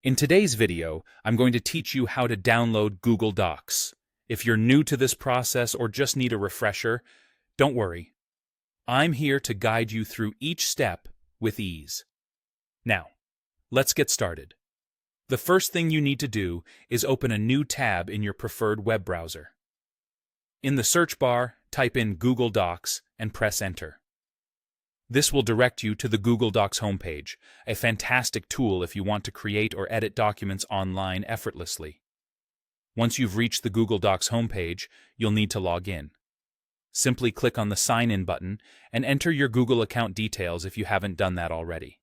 In today's video, I'm going to teach you how to download Google Docs. If you're new to this process or just need a refresher, don't worry. I'm here to guide you through each step with ease. Now, let's get started. The first thing you need to do is open a new tab in your preferred web browser. In the search bar, type in Google Docs and press Enter. This will direct you to the Google Docs homepage, a fantastic tool if you want to create or edit documents online effortlessly. Once you've reached the Google Docs homepage, you'll need to log in. Simply click on the Sign In button and enter your Google account details if you haven't done that already.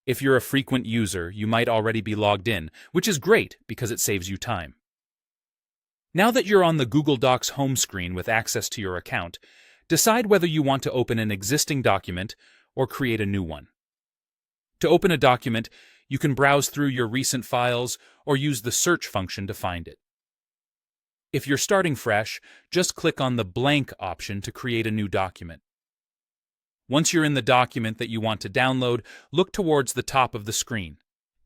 If you're a frequent user, you might already be logged in, which is great because it saves you time. Now that you're on the Google Docs home screen with access to your account, decide whether you want to open an existing document or create a new one. To open a document, you can browse through your recent files or use the search function to find it. If you're starting fresh, just click on the blank option to create a new document. Once you're in the document that you want to download, look towards the top of the screen.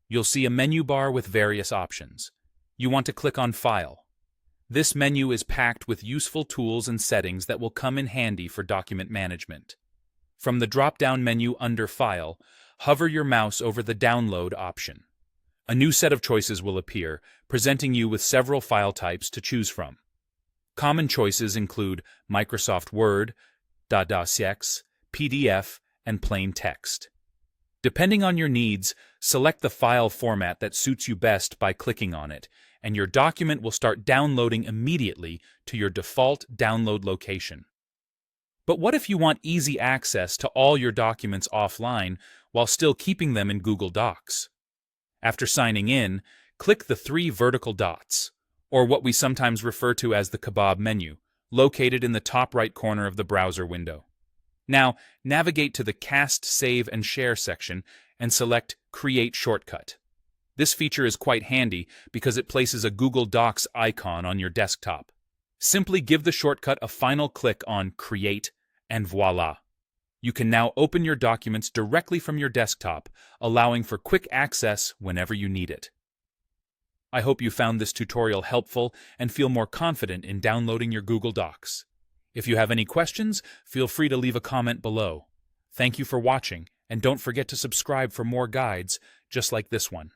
You'll see a menu bar with various options. You want to click on File. This menu is packed with useful tools and settings that will come in handy for document management. From the drop-down menu under File, hover your mouse over the Download option. A new set of choices will appear, presenting you with several file types to choose from. Common choices include Microsoft Word, .docx, PDF, and plain text. Depending on your needs, select the file format that suits you best by clicking on it, and your document will start downloading immediately to your default download location. But what if you want easy access to all your documents offline while still keeping them in Google Docs? After signing in, click the three vertical dots, or what we sometimes refer to as the kebab menu, located in the top right corner of the browser window. Now, navigate to the Cast, Save, and Share section and select Create Shortcut. This feature is quite handy because it places a Google Docs icon on your desktop. Simply give the shortcut a final click on Create, and voila! You can now open your documents directly from your desktop, allowing for quick access whenever you need it. I hope you found this tutorial helpful and feel more confident in downloading your Google Docs. If you have any questions, feel free to leave a comment below. Thank you for watching, and don't forget to subscribe for more guides just like this one.